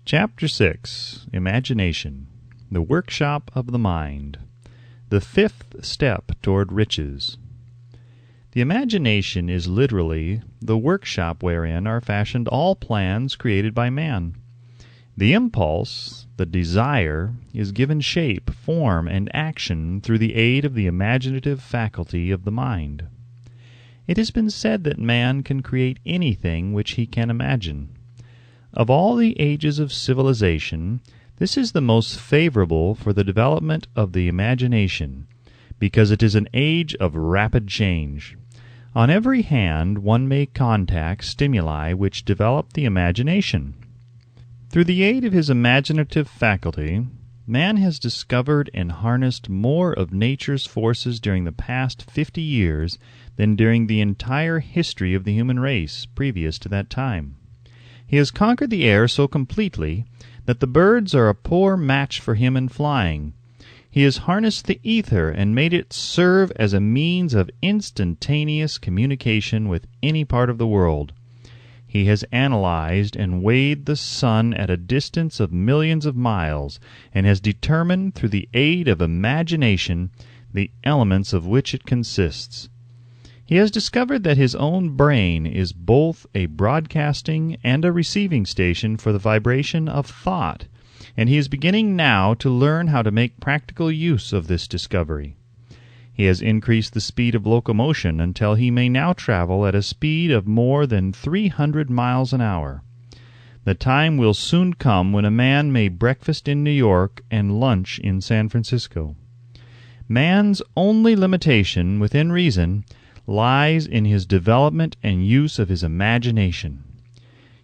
Chapter 6. Imagination, the Workshop of the Mind. The fifth step toward riches. The imagination is literally the workshop wherein are fashioned all plans created by man. The impulse, the desire, is given shape, form, and action through the aid of the imaginative faculty of the mind. It has been said that man can create anything which he can imagine. Of all the ages of civilization, this is the most favorable for the development of the imagination, because it is an age of rapid change. On every hand one may contact stimuli which develop the imagination. Through the aid of his imaginative faculty, man has discovered and harnessed more of nature's forces during the past 50 years than during the entire history of the human race previous to that time. He has conquered the air so completely that the birds are a poor match for him in flying. He has harnessed the ether and made it serve as a means of instantaneous communication with any part of the world. He has analyzed and weighed the sun at a distance of millions of miles, and has determined through the aid of imagination the elements of which it consists. He has discovered that his own brain is both a broadcasting and a receiving station for the vibration of thought, and he is beginning now to learn how to make practical use of this discovery. He has increased the speed of locomotion until he may now travel at a speed of more than 300 miles an hour. The time will soon come when a man may breakfast in New York and lunch in San Francisco. Man's only limitation, within reason, lies in his development and use of his imagination.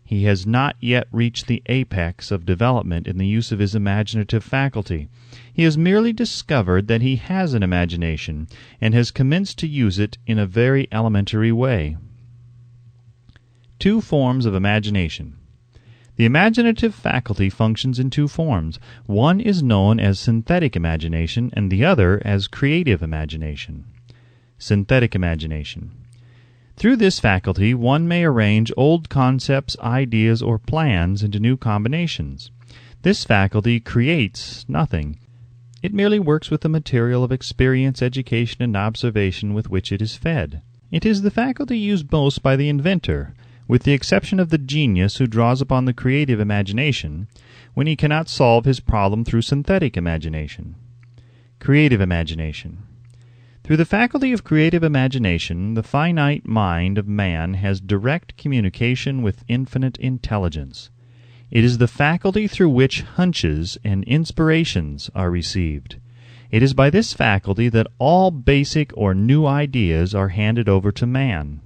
He has not yet reached the apex of development in the use of his imaginative faculty. He has merely discovered that he has an imagination, and has commenced to use it in a very elementary way. Two forms of imagination. The imaginative faculty functions in two forms. One is known as synthetic imagination, and the other as creative imagination. Synthetic imagination. Through this faculty one may arrange old concepts, ideas, or plans into new combinations. This faculty creates nothing. It merely works with the material of experience, education, and observation with which it is fed. It is the faculty used most by the inventor, with the exception of the genius who draws upon the creative imagination when he cannot solve his problem through synthetic imagination. Creative imagination. Through the faculty of creative imagination, the finite mind of man has direct communication with infinite intelligence. It is the faculty through which hunches and inspirations are received. It is by this faculty that all basic or new ideas are handed over to man.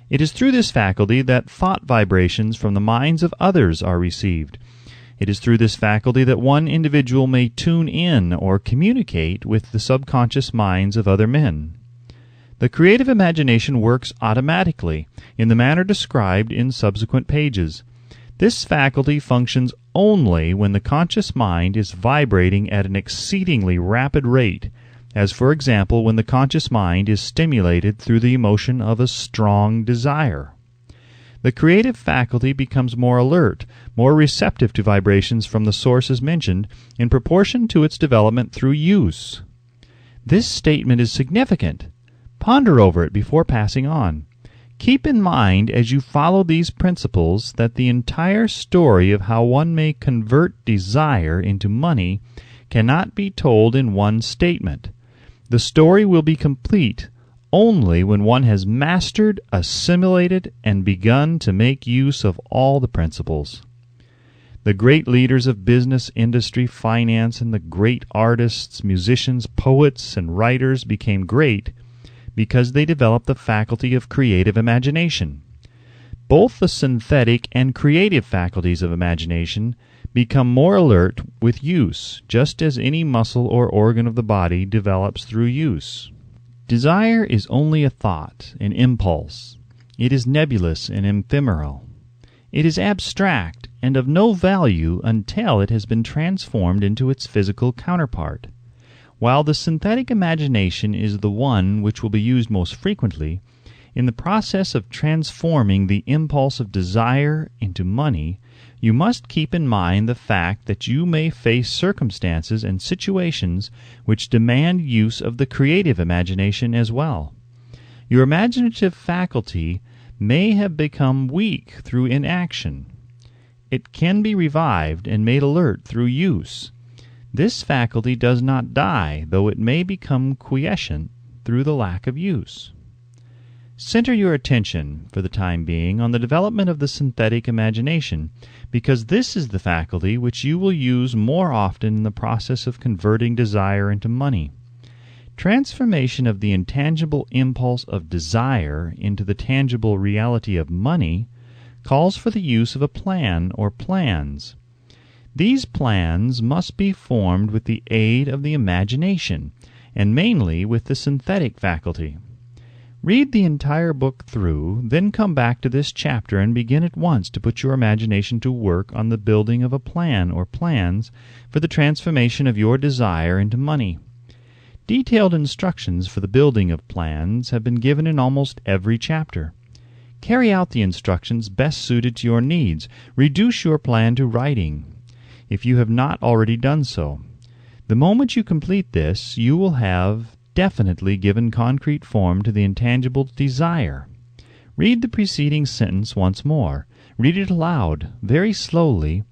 It is through this faculty that thought vibrations from the minds of others are received. It is through this faculty that one individual may tune in or communicate with the subconscious minds of other men. The creative imagination works automatically, in the manner described in subsequent pages. This faculty functions only when the conscious mind is vibrating at an exceedingly rapid rate, as for example when the conscious mind is stimulated through the emotion of a strong desire. The creative faculty becomes more alert, more receptive to vibrations from the sources mentioned, in proportion to its development through use. This statement is significant. Ponder over it before passing on. Keep in mind as you follow these principles that the entire story of how one may convert desire into money cannot be told in one statement. The story will be complete only when one has mastered, assimilated, and begun to make use of all the principles. The great leaders of business, industry, finance, and the great artists, musicians, poets, and writers became great because they developed the faculty of creative imagination. Both the synthetic and creative faculties of imagination become more alert with use, just as any muscle or organ of the body develops through use. Desire is only a thought, an impulse. It is nebulous and ephemeral. It is abstract and of no value until it has been transformed into its physical counterpart. While the synthetic imagination is the one which will be used most frequently, in the process of transforming the impulse of desire into money, you must keep in mind the fact that you may face circumstances and situations which demand use of the creative imagination as well. Your imaginative faculty may have become weak through inaction. It can be revived and made alert through use. This faculty does not die, though it may become quiescent through the lack of use. Center your attention, for the time being, on the development of the synthetic imagination, because this is the faculty which you will use more often in the process of converting desire into money. Transformation of the intangible impulse of desire into the tangible reality of money calls for the use of a plan or plans. These plans must be formed with the aid of the imagination, and mainly with the synthetic faculty. Read the entire book through, then come back to this chapter and begin at once to put your imagination to work on the building of a plan or plans for the transformation of your desire into money. Detailed instructions for the building of plans have been given in almost every chapter. Carry out the instructions best suited to your needs. Reduce your plan to writing, if you have not already done so. The moment you complete this, you will have definitely given concrete form to the intangible desire. Read the preceding sentence once more. Read it aloud, very slowly,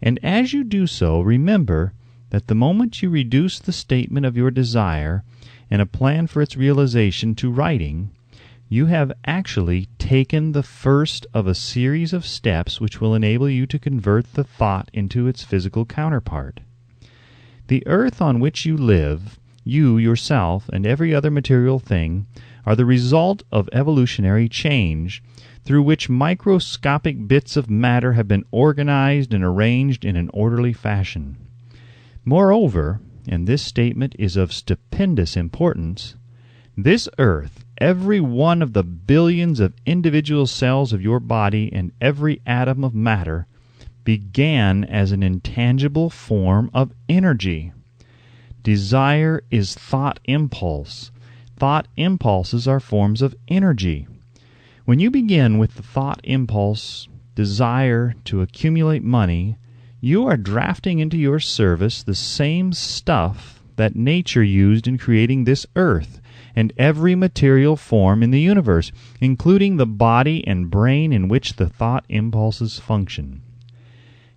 and as you do so, remember that the moment you reduce the statement of your desire and a plan for its realization to writing, you have actually taken the first of a series of steps which will enable you to convert the thought into its physical counterpart. The earth on which you live, you yourself, and every other material thing are the result of evolutionary change, through which microscopic bits of matter have been organized and arranged in an orderly fashion. Moreover, and this statement is of stupendous importance, this earth, every one of the billions of individual cells of your body and every atom of matter, began as an intangible form of energy. Desire is thought impulse. Thought impulses are forms of energy. When you begin with the thought impulse, desire to accumulate money, you are drafting into your service the same stuff that nature used in creating this earth and every material form in the universe, including the body and brain in which the thought impulses function.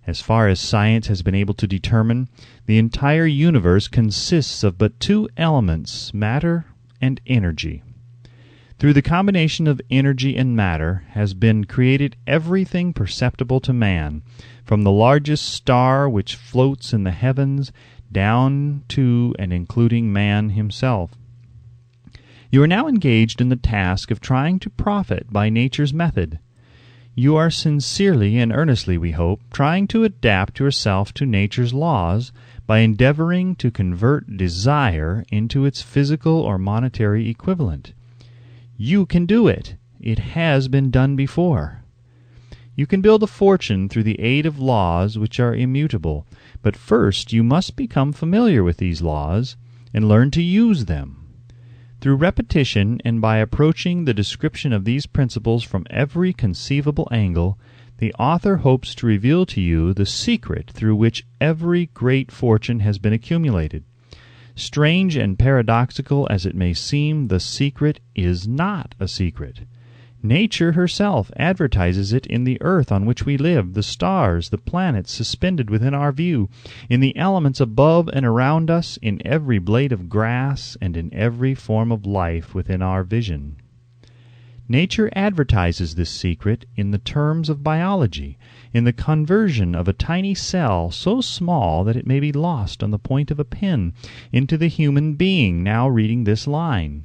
As far as science has been able to determine, the entire universe consists of but two elements, matter and energy. Through the combination of energy and matter has been created everything perceptible to man, from the largest star which floats in the heavens down to and including man himself. You are now engaged in the task of trying to profit by nature's method. You are sincerely and earnestly, we hope, trying to adapt yourself to nature's laws by endeavoring to convert desire into its physical or monetary equivalent. You can do it. It has been done before. You can build a fortune through the aid of laws which are immutable, but first you must become familiar with these laws and learn to use them. Through repetition and by approaching the description of these principles from every conceivable angle, the author hopes to reveal to you the secret through which every great fortune has been accumulated. Strange and paradoxical as it may seem, the secret is not a secret. Nature herself advertises it in the earth on which we live, the stars, the planets suspended within our view, in the elements above and around us, in every blade of grass, and in every form of life within our vision. Nature advertises this secret in the terms of biology, in the conversion of a tiny cell so small that it may be lost on the point of a pin into the human being now reading this line.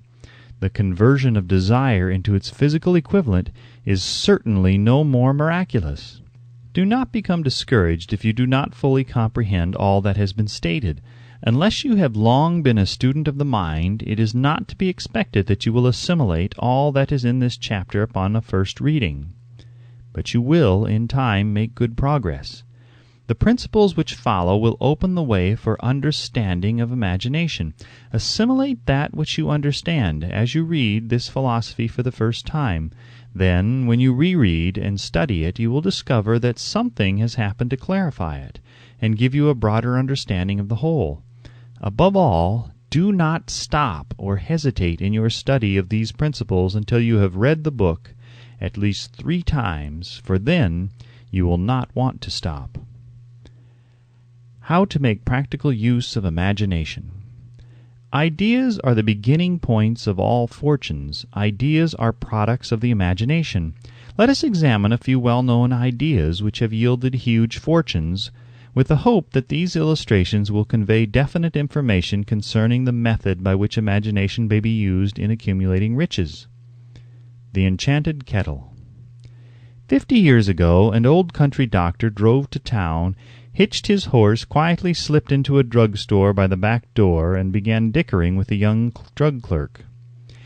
The conversion of desire into its physical equivalent is certainly no more miraculous. Do not become discouraged if you do not fully comprehend all that has been stated. Unless you have long been a student of the mind, it is not to be expected that you will assimilate all that is in this chapter upon a first reading. But you will, in time, make good progress. The principles which follow will open the way for understanding of imagination. Assimilate that which you understand as you read this philosophy for the first time. Then, when you reread and study it, you will discover that something has happened to clarify it and give you a broader understanding of the whole. Above all, do not stop or hesitate in your study of these principles until you have read the book at least 3 times, for then you will not want to stop. How to make practical use of imagination. Ideas are the beginning points of all fortunes. Ideas are products of the imagination. Let us examine a few well-known ideas which have yielded huge fortunes, with the hope that these illustrations will convey definite information concerning the method by which imagination may be used in accumulating riches. The Enchanted Kettle. 50 years ago, an old country doctor drove to town, hitched his horse, quietly slipped into a drugstore by the back door, and began dickering with a young drug clerk.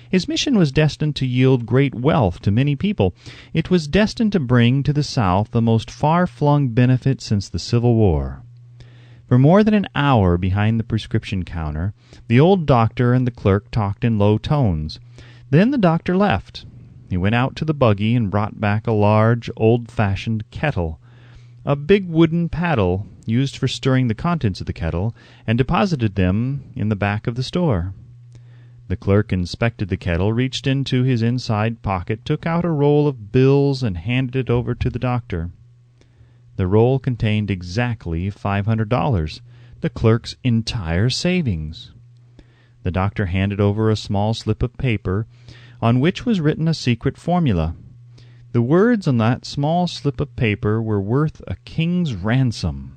His mission was destined to yield great wealth to many people. It was destined to bring to the South the most far-flung benefit since the Civil War. For more than an hour behind the prescription counter, the old doctor and the clerk talked in low tones. Then the doctor left. He went out to the buggy and brought back a large, old-fashioned kettle, a big wooden paddle used for stirring the contents of the kettle, and deposited them in the back of the store. The clerk inspected the kettle, reached into his inside pocket, took out a roll of bills, and handed it over to the doctor. The roll contained exactly $500, the clerk's entire savings. The doctor handed over a small slip of paper on which was written a secret formula. The words on that small slip of paper were worth a king's ransom.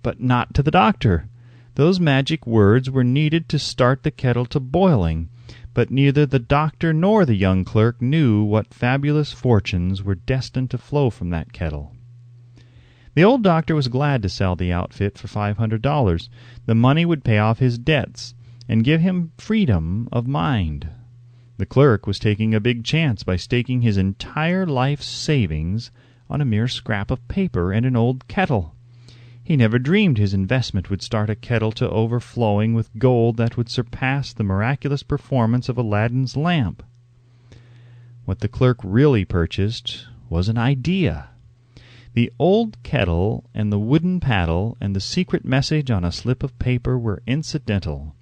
But not to the doctor. Those magic words were needed to start the kettle to boiling, but neither the doctor nor the young clerk knew what fabulous fortunes were destined to flow from that kettle. The old doctor was glad to sell the outfit for $500. The money would pay off his debts and give him freedom of mind. The clerk was taking a big chance by staking his entire life's savings on a mere scrap of paper and an old kettle. He never dreamed his investment would start a kettle to overflowing with gold that would surpass the miraculous performance of Aladdin's lamp. What the clerk really purchased was an idea. The old kettle and the wooden paddle and the secret message on a slip of paper were incidental.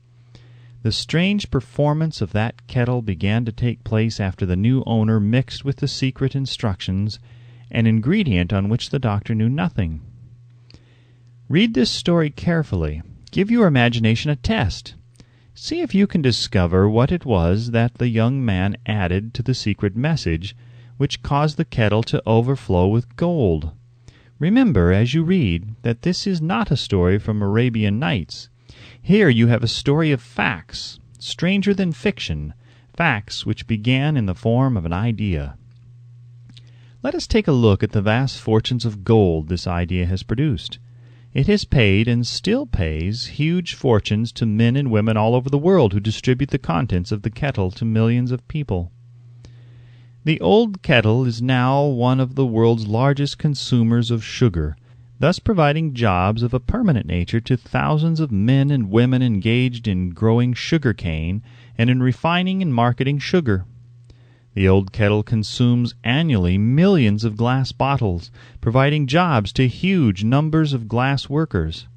The strange performance of that kettle began to take place after the new owner mixed with the secret instructions an ingredient on which the doctor knew nothing. Read this story carefully. Give your imagination a test. See if you can discover what it was that the young man added to the secret message which caused the kettle to overflow with gold. Remember, as you read, that this is not a story from Arabian Nights. Here you have a story of facts, stranger than fiction, facts which began in the form of an idea. Let us take a look at the vast fortunes of gold this idea has produced. It has paid and still pays huge fortunes to men and women all over the world who distribute the contents of the kettle to millions of people. The old kettle is now one of the world's largest consumers of sugar, thus providing jobs of a permanent nature to thousands of men and women engaged in growing sugar cane and in refining and marketing sugar. The old kettle consumes annually millions of glass bottles, providing jobs to huge numbers of glass workers.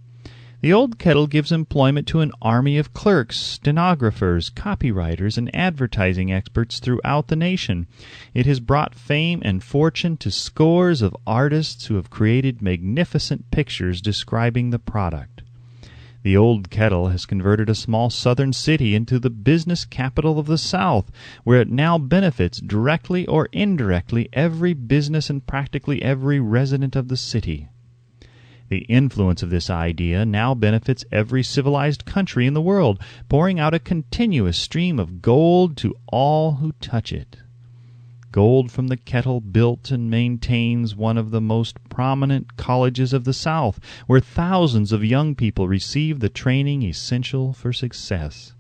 The old kettle gives employment to an army of clerks, stenographers, copywriters, and advertising experts throughout the nation. It has brought fame and fortune to scores of artists who have created magnificent pictures describing the product. The old kettle has converted a small southern city into the business capital of the South, where it now benefits directly or indirectly every business and practically every resident of the city. The influence of this idea now benefits every civilized country in the world, pouring out a continuous stream of gold to all who touch it. Gold from the kettle built and maintains one of the most prominent colleges of the South, where thousands of young people receive the training essential for success.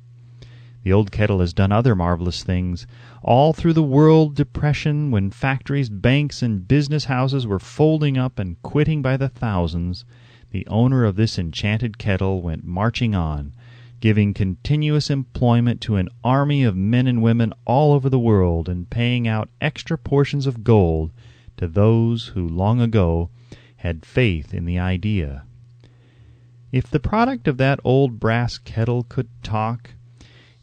The old kettle has done other marvelous things. All through the world depression, when factories, banks, and business houses were folding up and quitting by the thousands, the owner of this enchanted kettle went marching on, giving continuous employment to an army of men and women all over the world, and paying out extra portions of gold to those who long ago had faith in the idea. If the product of that old brass kettle could talk,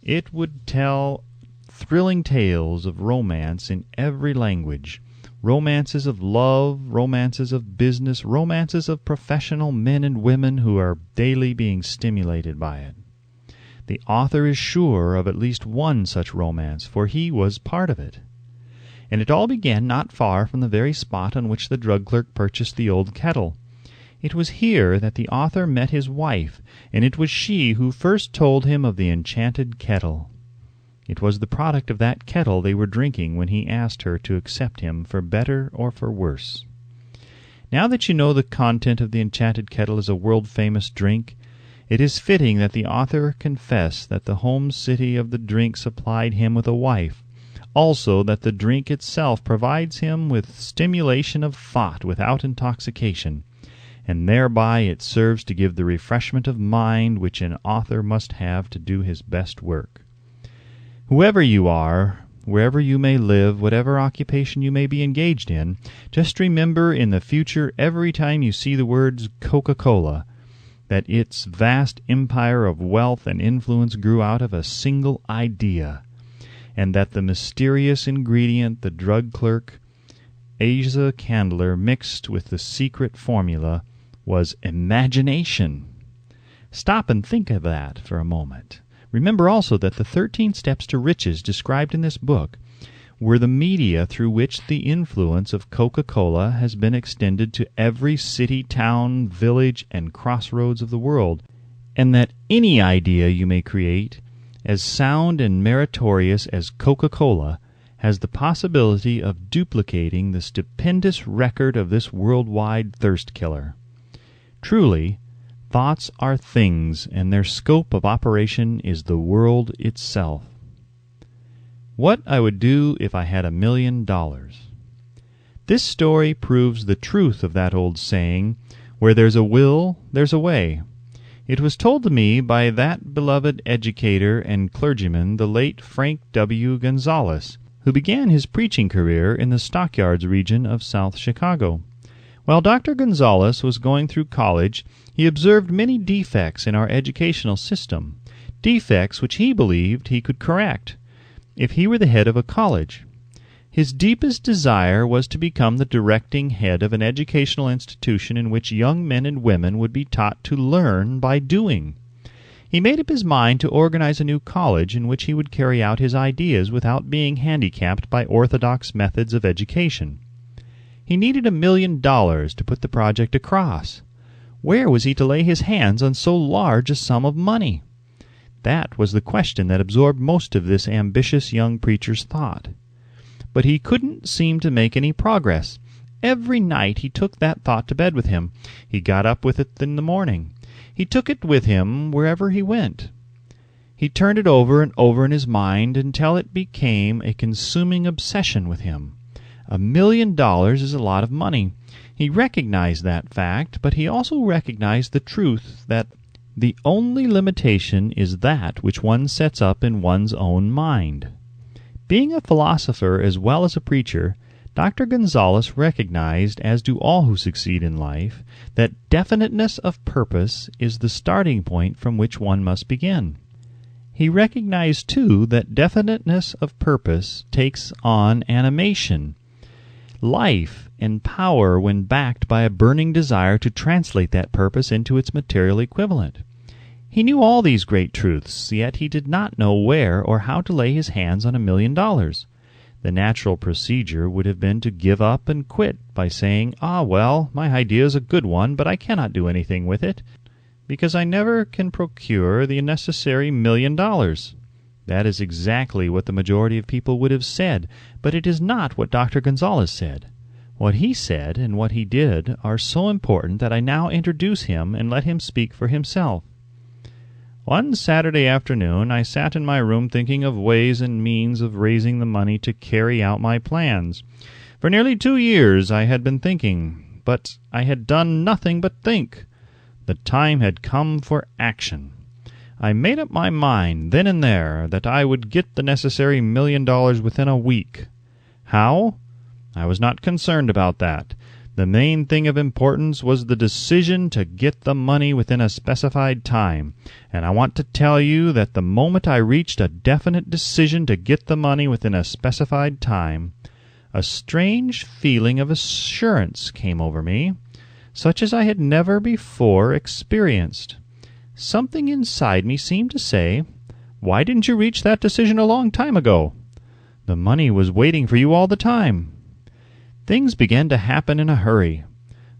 it would tell thrilling tales of romance in every language, romances of love, romances of business, romances of professional men and women who are daily being stimulated by it. The author is sure of at least one such romance, for he was part of it. And it all began not far from the very spot on which the drug clerk purchased the old kettle. It was here that the author met his wife, and it was she who first told him of the enchanted kettle. It was the product of that kettle they were drinking when he asked her to accept him for better or for worse. Now that you know the content of the enchanted kettle is a world-famous drink, it is fitting that the author confess that the home city of the drink supplied him with a wife, also that the drink itself provides him with stimulation of thought without intoxication, and thereby it serves to give the refreshment of mind which an author must have to do his best work. Whoever you are, wherever you may live, whatever occupation you may be engaged in, just remember in the future every time you see the words Coca-Cola that its vast empire of wealth and influence grew out of a single idea, and that the mysterious ingredient the drug clerk, Asa Candler, mixed with the secret formula was imagination. Stop and think of that for a moment. Remember also that the 13 steps to riches described in this book were the media through which the influence of Coca-Cola has been extended to every city, town, village, and crossroads of the world, and that any idea you may create, as sound and meritorious as Coca-Cola, has the possibility of duplicating the stupendous record of this worldwide thirst killer. Truly, thoughts are things, and their scope of operation is the world itself. What I would do if I had $1 million. This story proves the truth of that old saying, "Where there's a will, there's a way." It was told to me by that beloved educator and clergyman, the late Frank W. Gonzalez, who began his preaching career in the stockyards region of South Chicago. While Dr. Gonzalez was going through college, he observed many defects in our educational system, defects which he believed he could correct if he were the head of a college. His deepest desire was to become the directing head of an educational institution in which young men and women would be taught to learn by doing. He made up his mind to organize a new college in which he would carry out his ideas without being handicapped by orthodox methods of education. He needed $1 million to put the project across. Where was he to lay his hands on so large a sum of money? That was the question that absorbed most of this ambitious young preacher's thought. But he couldn't seem to make any progress. Every night he took that thought to bed with him. He got up with it in the morning. He took it with him wherever he went. He turned it over and over in his mind until it became a consuming obsession with him. $1 million is a lot of money. He recognized that fact, but he also recognized the truth that the only limitation is that which one sets up in one's own mind. Being a philosopher as well as a preacher, Dr. Gonzalez recognized, as do all who succeed in life, that definiteness of purpose is the starting point from which one must begin. He recognized, too, that definiteness of purpose takes on animation, life, and power when backed by a burning desire to translate that purpose into its material equivalent. He knew all these great truths, yet he did not know where or how to lay his hands on $1 million. The natural procedure would have been to give up and quit by saying, well, my idea is a good one, but I cannot do anything with it, because I never can procure the necessary $1 million. That is exactly what the majority of people would have said, but it is not what Dr. Gonzalez said. What he said and what he did are so important that I now introduce him and let him speak for himself. One Saturday afternoon I sat in my room thinking of ways and means of raising the money to carry out my plans. For nearly 2 years I had been thinking, but I had done nothing but think. The time had come for action. I made up my mind, then and there, that I would get the necessary $1 million within a week. How? I was not concerned about that. The main thing of importance was the decision to get the money within a specified time, and I want to tell you that the moment I reached a definite decision to get the money within a specified time, a strange feeling of assurance came over me, such as I had never before experienced. Something inside me seemed to say, "Why didn't you reach that decision a long time ago? The money was waiting for you all the time." Things began to happen in a hurry.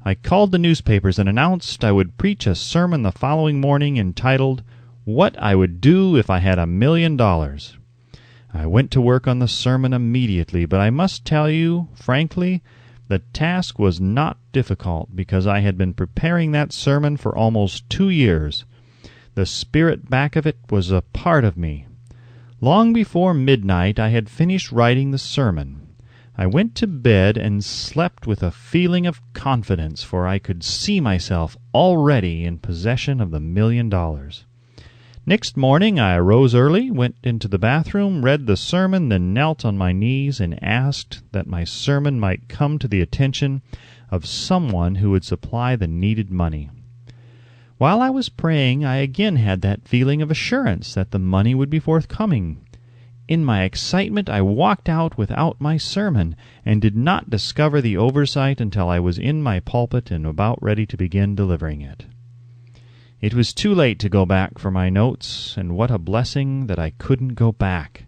I called the newspapers and announced I would preach a sermon the following morning entitled, "What I Would Do If I Had $1 Million." I went to work on the sermon immediately, but I must tell you, frankly, the task was not difficult because I had been preparing that sermon for almost 2 years. The spirit back of it was a part of me. Long before midnight I had finished writing the sermon. I went to bed and slept with a feeling of confidence, for I could see myself already in possession of the $1 million. Next morning I arose early, went into the bathroom, read the sermon, then knelt on my knees and asked that my sermon might come to the attention of someone who would supply the needed money. While I was praying, I again had that feeling of assurance that the money would be forthcoming. In my excitement I walked out without my sermon, and did not discover the oversight until I was in my pulpit and about ready to begin delivering it. It was too late to go back for my notes, and what a blessing that I couldn't go back.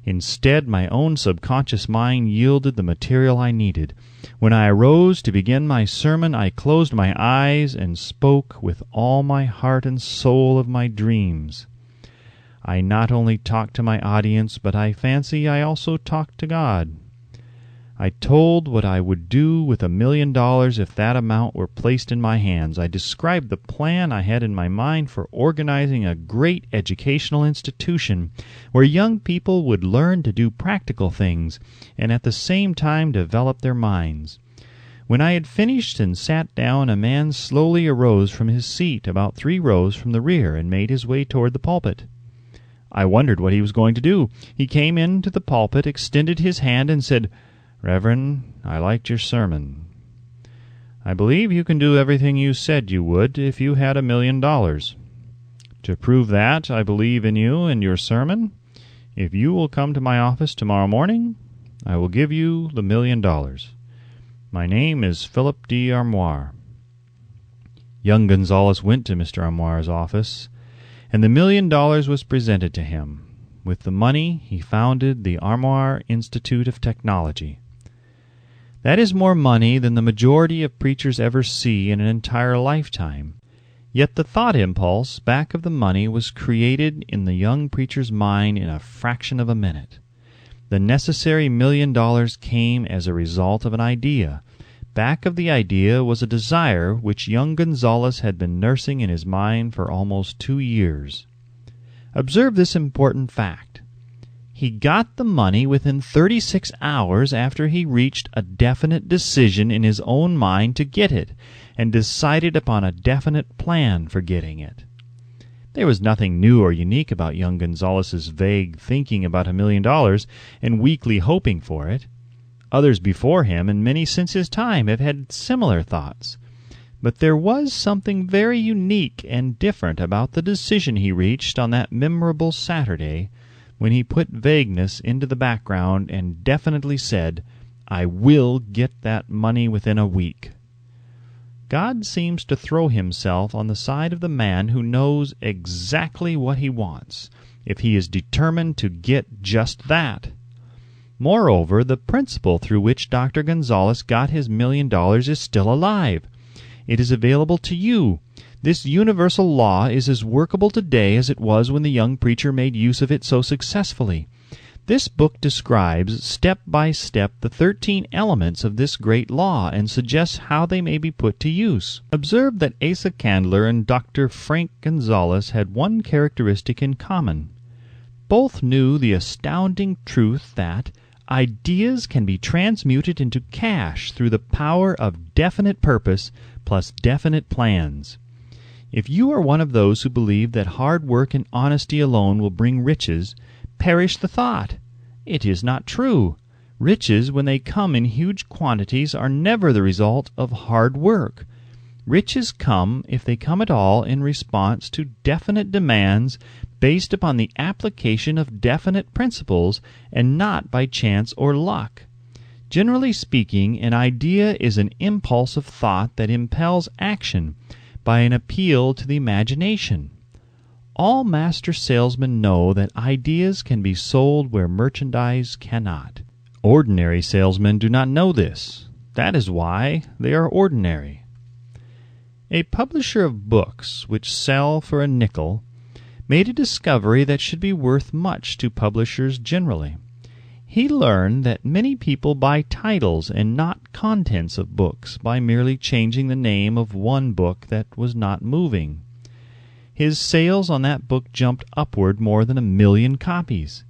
Instead, my own subconscious mind yielded the material I needed. When I arose to begin my sermon, I closed my eyes and spoke with all my heart and soul of my dreams. I not only talked to my audience, but I fancy I also talked to God. I told what I would do with $1 million if that amount were placed in my hands. I described the plan I had in my mind for organizing a great educational institution where young people would learn to do practical things and at the same time develop their minds. When I had finished and sat down, a man slowly arose from his seat about 3 rows from the rear and made his way toward the pulpit. I wondered what he was going to do. He came into the pulpit, extended his hand, and said, "Reverend, I liked your sermon. I believe you can do everything you said you would if you had $1 million. To prove that I believe in you and your sermon, if you will come to my office tomorrow morning, I will give you the $1 million. My name is Philip D. Armoire." Young Gonzalez went to Mr. Armoire's office, and the $1 million was presented to him. With the money, he founded the Armoire Institute of Technology. That is more money than the majority of preachers ever see in an entire lifetime. Yet the thought impulse back of the money was created in the young preacher's mind in a fraction of a minute. The necessary $1 million came as a result of an idea. Back of the idea was a desire which young Gonzalez had been nursing in his mind for almost 2 years. Observe this important fact. He got the money within 36 hours after he reached a definite decision in his own mind to get it, and decided upon a definite plan for getting it. There was nothing new or unique about young Gonzalez's vague thinking about $1 million and weakly hoping for it. Others before him, and many since his time, have had similar thoughts. But there was something very unique and different about the decision he reached on that memorable Saturday when he put vagueness into the background and definitely said, "I will get that money within a week." God seems to throw himself on the side of the man who knows exactly what he wants, if he is determined to get just that. Moreover, the principle through which Dr. Gonzalez got his $1 million is still alive. It is available to you. This universal law is as workable today as it was when the young preacher made use of it so successfully. This book describes, step by step, the 13 elements of this great law and suggests how they may be put to use. Observe that Asa Candler and Dr. Frank Gonzalez had one characteristic in common. Both knew the astounding truth that ideas can be transmuted into cash through the power of definite purpose plus definite plans. If you are one of those who believe that hard work and honesty alone will bring riches, perish the thought. It is not true. Riches, when they come in huge quantities, are never the result of hard work. Riches come, if they come at all, in response to definite demands based upon the application of definite principles and not by chance or luck. Generally speaking, an idea is an impulse of thought that impels action by an appeal to the imagination. All master salesmen know that ideas can be sold where merchandise cannot. Ordinary salesmen do not know this. That is why they are ordinary. A publisher of books which sell for a nickel made a discovery that should be worth much to publishers generally. He learned that many people buy titles and not contents of books by merely changing the name of one book that was not moving. His sales on that book jumped upward more than 1 million copies.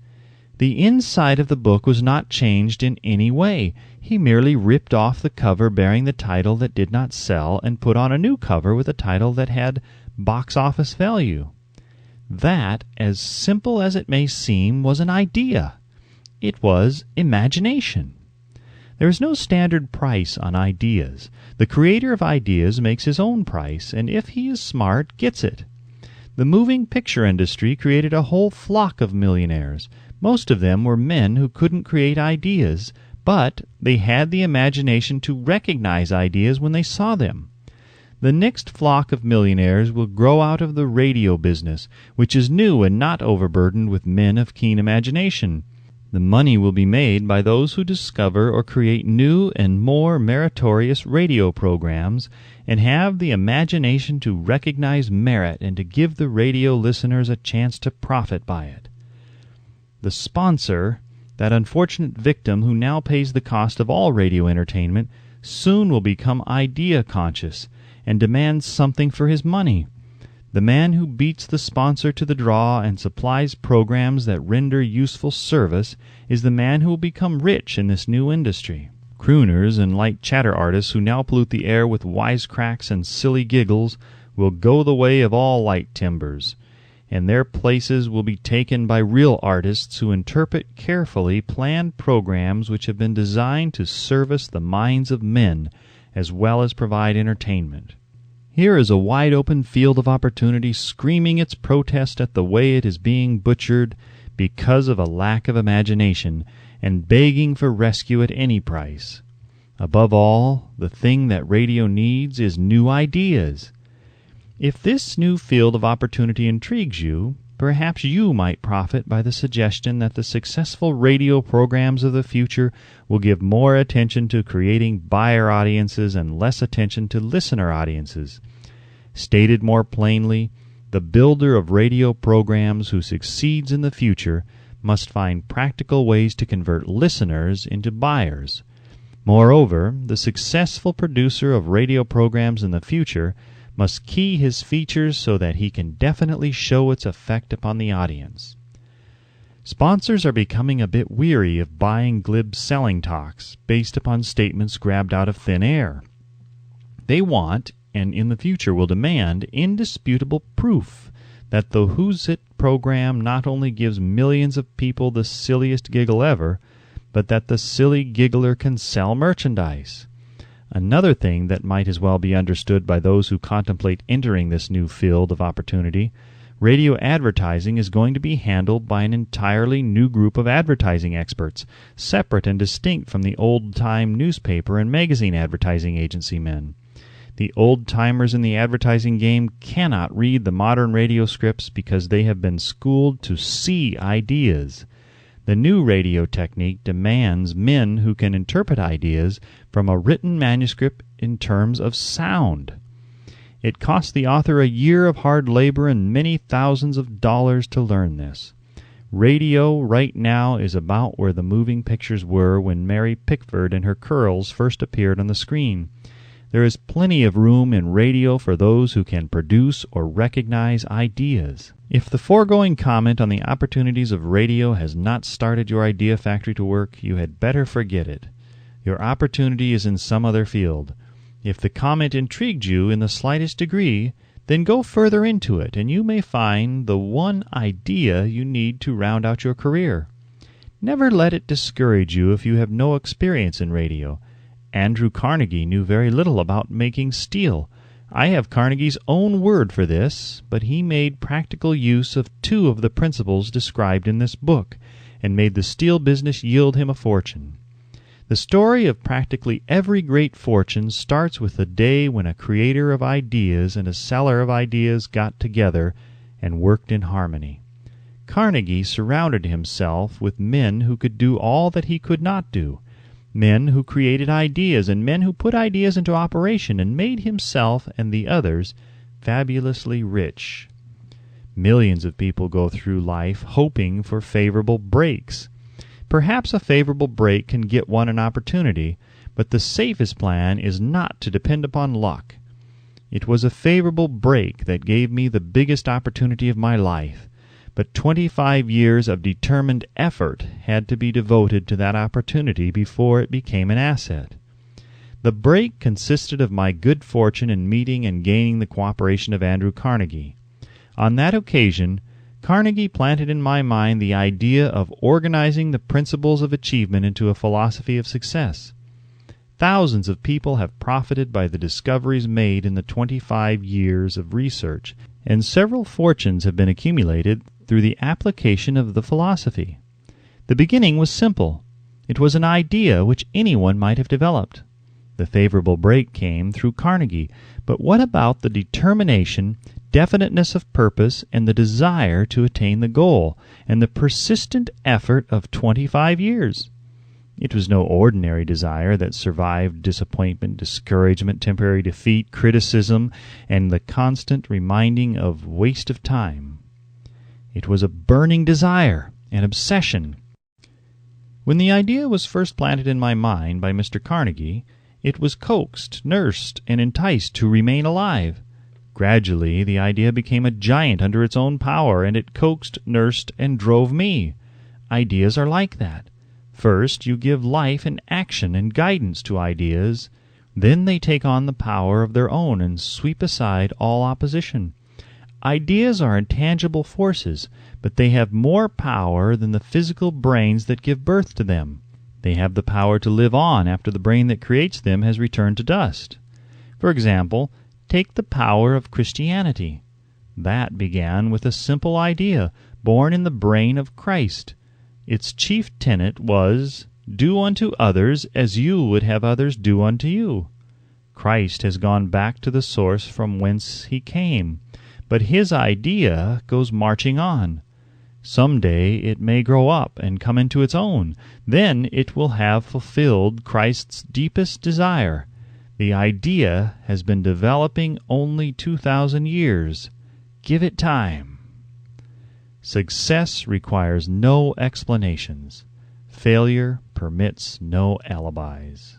The inside of the book was not changed in any way. He merely ripped off the cover bearing the title that did not sell and put on a new cover with a title that had box office value. That, as simple as it may seem, was an idea. It was imagination. There is no standard price on ideas. The creator of ideas makes his own price, and if he is smart, gets it. The moving picture industry created a whole flock of millionaires. Most of them were men who couldn't create ideas, but they had the imagination to recognize ideas when they saw them. The next flock of millionaires will grow out of the radio business, which is new and not overburdened with men of keen imagination. The money will be made by those who discover or create new and more meritorious radio programs and have the imagination to recognize merit and to give the radio listeners a chance to profit by it. The sponsor, that unfortunate victim who now pays the cost of all radio entertainment, soon will become idea-conscious and demands something for his money. The man who beats the sponsor to the draw and supplies programs that render useful service is the man who will become rich in this new industry. Crooners and light chatter artists who now pollute the air with wisecracks and silly giggles will go the way of all light timbers, and their places will be taken by real artists who interpret carefully planned programs which have been designed to service the minds of men as well as provide entertainment. Here is a wide-open field of opportunity screaming its protest at the way it is being butchered because of a lack of imagination and begging for rescue at any price. Above all, the thing that radio needs is new ideas. If this new field of opportunity intrigues you, perhaps you might profit by the suggestion that the successful radio programs of the future will give more attention to creating buyer audiences and less attention to listener audiences. Stated more plainly, the builder of radio programs who succeeds in the future must find practical ways to convert listeners into buyers. Moreover, the successful producer of radio programs in the future must key his features so that he can definitely show its effect upon the audience. Sponsors are becoming a bit weary of buying glib selling talks based upon statements grabbed out of thin air. They want, and in the future will demand, indisputable proof that the Who's It program not only gives millions of people the silliest giggle ever, but that the silly giggler can sell merchandise. Another thing that might as well be understood by those who contemplate entering this new field of opportunity: radio advertising is going to be handled by an entirely new group of advertising experts, separate and distinct from the old-time newspaper and magazine advertising agency men. The old-timers in the advertising game cannot read the modern radio scripts because they have been schooled to see ideas. The new radio technique demands men who can interpret ideas from a written manuscript in terms of sound. It costs the author a year of hard labor and many thousands of dollars to learn this. Radio right now is about where the moving pictures were when Mary Pickford and her curls first appeared on the screen. There is plenty of room in radio for those who can produce or recognize ideas. If the foregoing comment on the opportunities of radio has not started your idea factory to work, you had better forget it. Your opportunity is in some other field. If the comment intrigued you in the slightest degree, Then go further into it, and you may find the one idea you need to round out your career. Never let it discourage you if you have no experience in radio. Andrew Carnegie knew very little about making steel. I have Carnegie's own word for this, but he made practical use of 2 of the principles described in this book, and made the steel business yield him a fortune. The story of practically every great fortune starts with the day when a creator of ideas and a seller of ideas got together and worked in harmony. Carnegie surrounded himself with men who could do all that he could not do, men who created ideas and men who put ideas into operation, and made himself and the others fabulously rich. Millions of people go through life hoping for favorable breaks. Perhaps a favorable break can get one an opportunity, but the safest plan is not to depend upon luck. It was a favorable break that gave me the biggest opportunity of my life, but 25 years of determined effort had to be devoted to that opportunity before it became an asset. The break consisted of my good fortune in meeting and gaining the cooperation of Andrew Carnegie. On that occasion, Carnegie planted in my mind the idea of organizing the principles of achievement into a philosophy of success. Thousands of people have profited by the discoveries made in the 25 years of research, and several fortunes have been accumulated through the application of the philosophy. The beginning was simple. It was an idea which anyone might have developed. The favorable break came through Carnegie, but what about the determination, definiteness of purpose, and the desire to attain the goal, and the persistent effort of 25 years? It was no ordinary desire that survived disappointment, discouragement, temporary defeat, criticism, and the constant reminding of waste of time. It was a burning desire, an obsession. When the idea was first planted in my mind by Mr. Carnegie, it was coaxed, nursed, and enticed to remain alive. Gradually, the idea became a giant under its own power, and it coaxed, nursed, and drove me. Ideas are like that. First, you give life and action and guidance to ideas. Then they take on the power of their own and sweep aside all opposition. Ideas are intangible forces, but they have more power than the physical brains that give birth to them. They have the power to live on after the brain that creates them has returned to dust. For example, take the power of Christianity. That began with a simple idea, born in the brain of Christ. Its chief tenet was, "Do unto others as you would have others do unto you." Christ has gone back to the source from whence he came, but his idea goes marching on. Some day it may grow up and come into its own. Then it will have fulfilled Christ's deepest desire. The idea has been developing only 2,000 years. Give it time. Success requires no explanations. Failure permits no alibis.